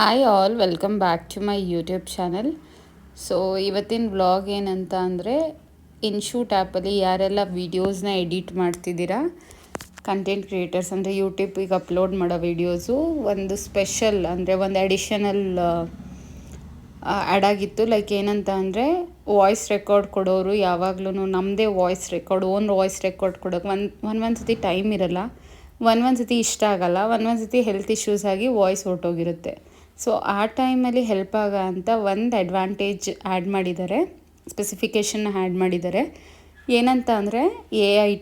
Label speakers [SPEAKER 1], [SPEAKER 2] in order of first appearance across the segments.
[SPEAKER 1] Hi all, welcome back to my YouTube channel. So ಇವತ್ತಿನ vlog ಏನಂತ ಅಂದರೆ, ಇನ್ಶೂಟ್ ಆ್ಯಪಲ್ಲಿ ಯಾರೆಲ್ಲ ವೀಡಿಯೋಸ್ನ ಎಡಿಟ್ ಮಾಡ್ತಿದ್ದೀರಾ, ಕಂಟೆಂಟ್ ಕ್ರಿಯೇಟರ್ಸ್ ಅಂದರೆ ಯೂಟ್ಯೂಬಿಗೆ ಅಪ್ಲೋಡ್ ಮಾಡೋ ವೀಡಿಯೋಸು ಒಂದು ಸ್ಪೆಷಲ್ ಅಂದರೆ ಒಂದು ಅಡಿಷನಲ್ ಆ್ಯಡ್ ಆಗಿತ್ತು. ಲೈಕ್ ಏನಂತ ಅಂದರೆ, ವಾಯ್ಸ್ ರೆಕಾರ್ಡ್ ಕೊಡೋರು ಯಾವಾಗ್ಲೂ ನಮ್ಮದೇ voice record, own voice record ಕೊಡೋಕೆ ಒಂದು ಸತಿ ಟೈಮ್ ಇರಲ್ಲ, ಒಂದು ಸತಿ ಇಷ್ಟ ಆಗಲ್ಲ, ಒಂದು ಸತಿ ಹೆಲ್ತ್ ಇಶ್ಯೂಸ್ ಆಗಿ ವಾಯ್ಸ್ ಹೊರಟೋಗಿರುತ್ತೆ. ಸೊ ಆ ಟೈಮಲ್ಲಿ ಹೆಲ್ಪ್ ಆಗ ಅಂತ ಒಂದು ಅಡ್ವಾಂಟೇಜ್ ಆ್ಯಡ್ ಮಾಡಿದ್ದಾರೆ, ಸ್ಪೆಸಿಫಿಕೇಷನ್ನ ಆ್ಯಡ್ ಮಾಡಿದ್ದಾರೆ. ಏನಂತ ಅಂದರೆ ಎ ಐ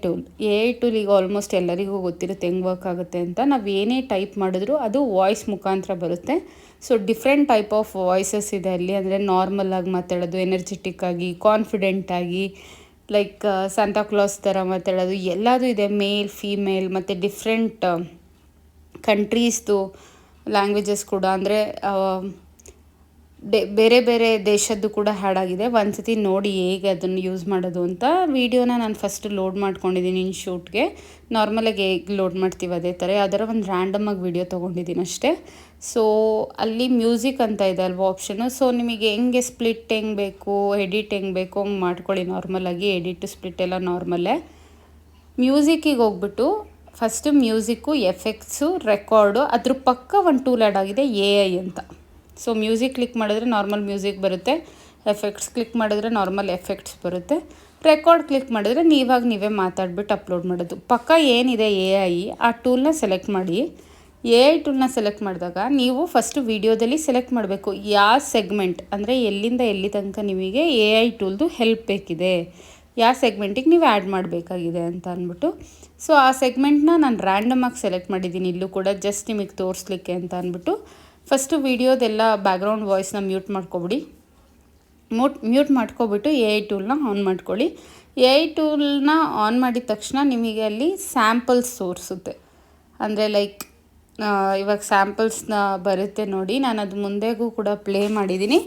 [SPEAKER 1] ಟೂಲ್ ಈಗ ಆಲ್ಮೋಸ್ಟ್ ಎಲ್ಲರಿಗೂ ಗೊತ್ತಿರುತ್ತೆ ಹೆಂಗೆ ವರ್ಕ್ ಆಗುತ್ತೆ ಅಂತ. ನಾವು ಏನೇ ಟೈಪ್ ಮಾಡಿದ್ರೂ ಅದು ವಾಯ್ಸ್ ಮುಖಾಂತರ ಬರುತ್ತೆ. So different type of voices ಇದೆ ಅಲ್ಲಿ. ಅಂದರೆ ನಾರ್ಮಲ್ ಆಗಿ ಮಾತಾಡೋದು, ಎನರ್ಜೆಟಿಕ್ ಆಗಿ, ಕಾನ್ಫಿಡೆಂಟ್ ಆಗಿ, ಲೈಕ್ ಸಾಂತಾಕ್ಲಾಸ್ ಥರ ಮಾತಾಡೋದು, ಎಲ್ಲದೂ ಇದೆ. ಮೇಲ್, ಫೀಮೇಲ್ ಮತ್ತು ಡಿಫ್ರೆಂಟ್ ಕಂಟ್ರೀಸ್ದು ಲ್ಯಾಂಗ್ವೇಜಸ್ ಕೂಡ, ಅಂದರೆ ಬೇರೆ ಬೇರೆ ದೇಶದ್ದು ಕೂಡ ಆಗಿದೆ. ಒಂದು ಸತಿ ನೋಡಿ ಹೇಗೆ ಅದನ್ನು ಯೂಸ್ ಮಾಡೋದು ಅಂತ. ವೀಡಿಯೋನ ನಾನು ಫಸ್ಟ್ ಲೋಡ್ ಮಾಡ್ಕೊಂಡಿದ್ದೀನಿ ಇನ್ಶೂಟ್ಗೆ. ನಾರ್ಮಲಾಗಿ ಹೇಗೆ ಲೋಡ್ ಮಾಡ್ತೀವಿ ಅದೇ ಥರ ಯಾವ್ದಾರ ಒಂದು ರ್ಯಾಂಡಮಾಗಿ ವೀಡಿಯೋ ತೊಗೊಂಡಿದ್ದೀನಿ ಅಷ್ಟೇ. ಸೊ ಅಲ್ಲಿ ಮ್ಯೂಸಿಕ್ ಅಂತ ಇದೆ ಅಲ್ವಾ ಆಪ್ಷನು. ಸೊ ನಿಮಗೆ ಹೆಂಗೆ ಸ್ಪ್ಲಿಟ್ ಹೆಂಗೆ ಬೇಕು, ಎಡಿಟ್ ಹೆಂಗೆ ಬೇಕು ಹಂಗೆ ಮಾಡ್ಕೊಳ್ಳಿ. ನಾರ್ಮಲಾಗಿ ಎಡಿಟು ಸ್ಪ್ಲಿಟ್ ಎಲ್ಲ ನಾರ್ಮಲ್ಲೇ. ಮ್ಯೂಸಿಕ್ಕಿಗೆ ಹೋಗ್ಬಿಟ್ಟು ಫಸ್ಟು ಮ್ಯೂಸಿಕ್ಕು, ಎಫೆಕ್ಟ್ಸು, ರೆಕಾರ್ಡು, ಅದ್ರ ಪಕ್ಕ ಒಂದು ಟೂಲ್ ಆ್ಯಡ್ ಆಗಿದೆ AI ಅಂತ. ಸೊ ಮ್ಯೂಸಿಕ್ ಕ್ಲಿಕ್ ಮಾಡಿದ್ರೆ ನಾರ್ಮಲ್ ಮ್ಯೂಸಿಕ್ ಬರುತ್ತೆ, ಎಫೆಕ್ಟ್ಸ್ ಕ್ಲಿಕ್ ಮಾಡಿದ್ರೆ ನಾರ್ಮಲ್ ಎಫೆಕ್ಟ್ಸ್ ಬರುತ್ತೆ, ರೆಕಾರ್ಡ್ ಕ್ಲಿಕ್ ಮಾಡಿದ್ರೆ ನೀವೇ ಮಾತಾಡ್ಬಿಟ್ಟು ಅಪ್ಲೋಡ್ ಮಾಡೋದು. ಪಕ್ಕ ಏನಿದೆ AI, ಆ ಟೂಲ್ನ ಸೆಲೆಕ್ಟ್ ಮಾಡಿ. AI ಟೂಲ್ನ ಸೆಲೆಕ್ಟ್ ಮಾಡಿದಾಗ ನೀವು ಫಸ್ಟು ವೀಡಿಯೋದಲ್ಲಿ ಸೆಲೆಕ್ಟ್ ಮಾಡಬೇಕು ಯಾವ ಸೆಗ್ಮೆಂಟ್, ಅಂದರೆ ಎಲ್ಲಿಂದ ಎಲ್ಲಿ ತನಕ ನಿಮಗೆ AI ಟೂಲ್ದು ಹೆಲ್ಪ್ ಬೇಕಿದೆ, ಯಾವ ಸೆಗ್ಮೆಂಟಿಗೆ ನೀವು ಆ್ಯಡ್ ಮಾಡಬೇಕಾಗಿದೆ ಅಂತ ಅಂದ್ಬಿಟ್ಟು. ಸೊ ಆ ಸೆಗ್ಮೆಂಟ್ನ ನಾನು ರ್ಯಾಂಡಮಾಗಿ ಸೆಲೆಕ್ಟ್ ಮಾಡಿದ್ದೀನಿ ಇಲ್ಲೂ ಕೂಡ, ಜಸ್ಟ್ ನಿಮಗೆ ತೋರಿಸ್ಲಿಕ್ಕೆ ಅಂತ ಅಂದ್ಬಿಟ್ಟು. ಫಸ್ಟು ವೀಡಿಯೋದೆಲ್ಲ ಬ್ಯಾಕ್ಗ್ರೌಂಡ್ ವಾಯ್ಸ್ನ ಮ್ಯೂಟ್ ಮಾಡ್ಕೊಬಿಡಿ. ಮ್ಯೂಟ್ ಮಾಡ್ಕೊಬಿಟ್ಟು AI ಟೂಲ್ನ ಆನ್ ಮಾಡ್ಕೊಳ್ಳಿ. AI ಟೂಲ್ನ ಆನ್ ಮಾಡಿದ ತಕ್ಷಣ ನಿಮಗೆ ಅಲ್ಲಿ ಸ್ಯಾಂಪಲ್ಸ್ ತೋರಿಸುತ್ತೆ. ಅಂದರೆ ಲೈಕ್ ಇವಾಗ ಸ್ಯಾಂಪಲ್ಸ್ನ ಬರುತ್ತೆ ನೋಡಿ, ನಾನು ಅದು ಮುಂದೆಗೂ ಕೂಡ ಪ್ಲೇ ಮಾಡಿದ್ದೀನಿ.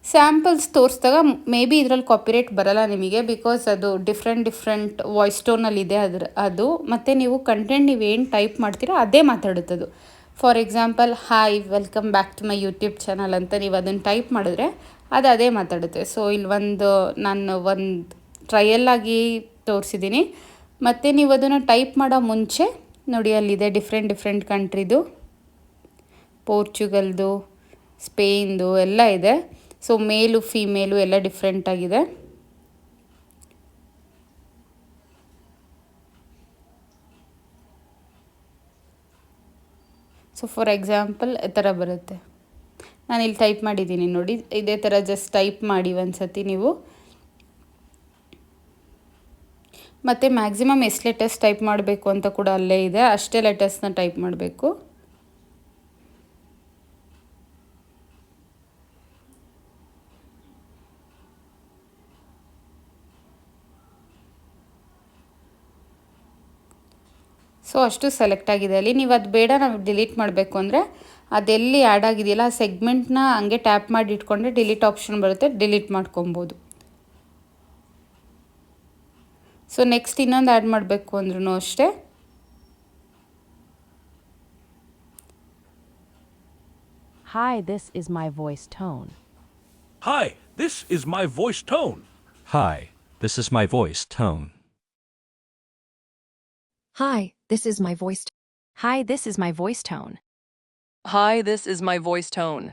[SPEAKER 1] ಸ್ಯಾಂಪಲ್ಸ್ ತೋರಿಸಿದಾಗ ಮೇ ಬಿ ಇದರಲ್ಲಿ ಕಾಪಿರೈಟ್ ಬರಲ್ಲ ನಿಮಗೆ, ಬಿಕಾಸ್ ಅದು ಡಿಫ್ರೆಂಟ್ ವಾಯ್ಸ್ ಟೋನಲ್ಲಿದೆ ಅದು. ಮತ್ತು ನೀವು ಕಂಟೆಂಟ್ ನೀವೇನು ಟೈಪ್ ಮಾಡ್ತೀರೋ ಅದೇ ಮಾತಾಡುತ್ತದು. For example, hi welcome back to my YouTube channel ಅಂತ ನೀವು ಅದನ್ನು ಟೈಪ್ ಮಾಡಿದ್ರೆ ಅದು ಅದೇ ಮಾತಾಡುತ್ತೆ. ಸೊ ಇಲ್ಲಿ ನಾನು ಒಂದು ಟ್ರಯಲ್ಲಾಗಿ ತೋರಿಸಿದ್ದೀನಿ. ಮತ್ತು ನೀವು ಅದನ್ನು ಟೈಪ್ ಮಾಡೋ ಮುಂಚೆ ನೋಡಿ ಅಲ್ಲಿದೆ ಡಿಫ್ರೆಂಟ್ ಕಂಟ್ರಿದು, ಪೋರ್ಚುಗಲ್ದು, ಸ್ಪೇನ್ದು ಎಲ್ಲ ಇದೆ. ಸೊ ಮೇಲು ಫೀಮೇಲು ಎಲ್ಲ ಡಿಫ್ರೆಂಟ್ ಆಗಿದೆ. ಸೊ ಫಾರ್ ಎಕ್ಸಾಂಪಲ್ ಈ ಥರ ಬರುತ್ತೆ. ನಾನು ಇಲ್ಲಿ ಟೈಪ್ ಮಾಡಿದ್ದೀನಿ ನೋಡಿ, ಇದೇ ಥರ ಜಸ್ಟ್ ಟೈಪ್ ಮಾಡಿ ಒಂದು ಸತಿ ನೀವು. ಮತ್ತು ಮ್ಯಾಕ್ಸಿಮಮ್ ಎಷ್ಟು ಲೆಟರ್ಸ್ ಟೈಪ್ ಮಾಡಬೇಕು ಅಂತ ಕೂಡ ಅಲ್ಲೇ ಇದೆ, ಅಷ್ಟೇ ಲೆಟರ್ಸ್ನ ಟೈಪ್ ಮಾಡಬೇಕು. ಸೊ ಅಷ್ಟು ಸೆಲೆಕ್ಟ್ ಆಗಿದೆ ಅಲ್ಲಿ. ನೀವು ಅದು ಬೇಡ, ನಾವು ಡಿಲೀಟ್ ಮಾಡಬೇಕು ಅಂದರೆ ಅದೆಲ್ಲಿ ಆ್ಯಡ್ ಆಗಿದೆಯಲ್ಲ ಆ ಸೆಗ್ಮೆಂಟ್ನ ಹಂಗೆ ಟ್ಯಾಪ್ ಮಾಡಿ ಇಟ್ಕೊಂಡ್ರೆ ಡಿಲೀಟ್ ಆಪ್ಷನ್ ಬರುತ್ತೆ, ಡಿಲೀಟ್ ಮಾಡ್ಕೊಬೋದು. ಸೊ ನೆಕ್ಸ್ಟ್ ಇನ್ನೊಂದು ಆ್ಯಡ್ ಮಾಡಬೇಕು ಅಂದ್ರೂ ಅಷ್ಟೇ.
[SPEAKER 2] Hi, this is my voice tone.
[SPEAKER 3] Hi, this is my voice tone.
[SPEAKER 4] Hi, this is my voice tone.
[SPEAKER 5] Hi, this is my voice.
[SPEAKER 2] Hi, this is my voice tone.
[SPEAKER 6] Hi, this is my voice tone.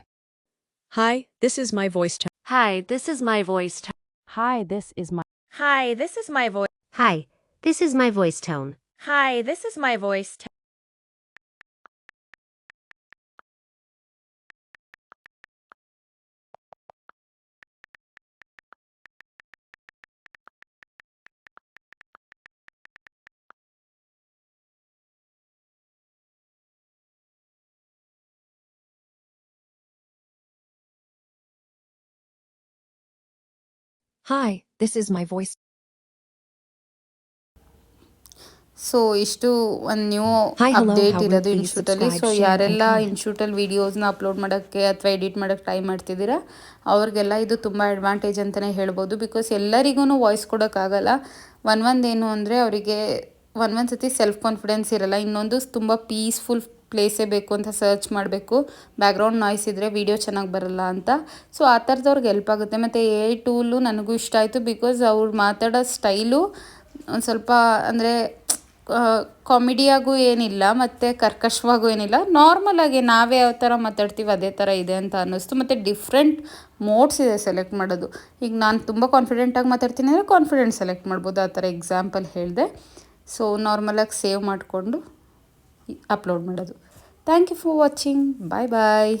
[SPEAKER 5] Hi, this is my voice.
[SPEAKER 7] Hi, this is my voice tone.
[SPEAKER 2] Hi, this is my
[SPEAKER 8] Hi, this is my voice.
[SPEAKER 7] Hi, this is my voice tone.
[SPEAKER 8] Hi, this is my voice.
[SPEAKER 5] Hi, this is my voice.
[SPEAKER 1] So ಇಷ್ಟು ಒಂದು new
[SPEAKER 5] Hi, hello,
[SPEAKER 1] update
[SPEAKER 5] how will
[SPEAKER 1] ಇರೋದು
[SPEAKER 5] please
[SPEAKER 1] ಇನ್ಶೂಟಲ್ಲಿ.
[SPEAKER 5] subscribe,
[SPEAKER 1] so
[SPEAKER 5] share, and
[SPEAKER 1] ಯಾರೆಲ್ಲ
[SPEAKER 5] comment.
[SPEAKER 1] ಇನ್ಶೂಟಲ್ಲಿ ವೀಡಿಯೋಸ್ನ upload ಮಾಡೋಕ್ಕೆ ಅಥವಾ edit ಮಾಡೋಕ್ಕೆ try ಮಾಡ್ತಿದ್ದೀರಾ ಅವ್ರಿಗೆಲ್ಲ ಇದು ತುಂಬ ಅಡ್ವಾಂಟೇಜ್ ಅಂತಲೇ ಹೇಳ್ಬೋದು. ಬಿಕಾಸ್ ಎಲ್ಲರಿಗೂ ವಾಯ್ಸ್ ಕೊಡೋಕ್ಕಾಗಲ್ಲ. ಒಂದೇನು ಅಂದರೆ ಅವರಿಗೆ ಒಂದೊಂದು ಸತಿ ಸೆಲ್ಫ್ ಕಾನ್ಫಿಡೆನ್ಸ್ ಇರಲ್ಲ, ಇನ್ನೊಂದು ತುಂಬ ಪೀಸ್ಫುಲ್ ಪ್ಲೇಸೇ ಬೇಕು ಅಂತ ಸರ್ಚ್ ಮಾಡಬೇಕು, ಬ್ಯಾಕ್ಗ್ರೌಂಡ್ ನಾಯ್ಸ್ ಇದ್ದರೆ ವೀಡಿಯೋ ಚೆನ್ನಾಗಿ ಬರಲ್ಲ ಅಂತ. ಸೊ ಆ ಥರದವ್ರಿಗೆ ಹೆಲ್ಪ್ ಆಗುತ್ತೆ. ಮತ್ತು AI ಟೂಲು ನನಗೂ ಇಷ್ಟ ಆಯಿತು, ಬಿಕಾಸ್ ಅವ್ರು ಮಾತಾಡೋ ಸ್ಟೈಲು ಒಂದು ಸ್ವಲ್ಪ ಅಂದರೆ ಕಾಮಿಡಿಯಾಗೂ ಏನಿಲ್ಲ ಮತ್ತು ಕರ್ಕಶವಾಗೂ ಏನಿಲ್ಲ, ನಾರ್ಮಲಾಗಿ ನಾವೇ ಯಾವ ಥರ ಮಾತಾಡ್ತೀವಿ ಅದೇ ಥರ ಇದೆ ಅಂತ ಅನ್ನಿಸ್ತು. ಮತ್ತು ಡಿಫ್ರೆಂಟ್ ಮೋಡ್ಸ್ ಇದೆ ಸೆಲೆಕ್ಟ್ ಮಾಡೋದು. ಈಗ ನಾನು ತುಂಬ ಕಾನ್ಫಿಡೆಂಟಾಗಿ ಮಾತಾಡ್ತೀನಿ ಅಂದರೆ ಕಾನ್ಫಿಡೆಂಟ್ ಸೆಲೆಕ್ಟ್ ಮಾಡ್ಬೋದು, ಆ ಥರ ಎಕ್ಸಾಂಪಲ್ ಹೇಳಿದೆ. ಸೊ ನಾರ್ಮಲಾಗಿ ಸೇವ್ ಮಾಡಿಕೊಂಡು ಅಪ್ಲೋಡ್ ಮಾಡೋದು. Thank you for watching. Bye bye.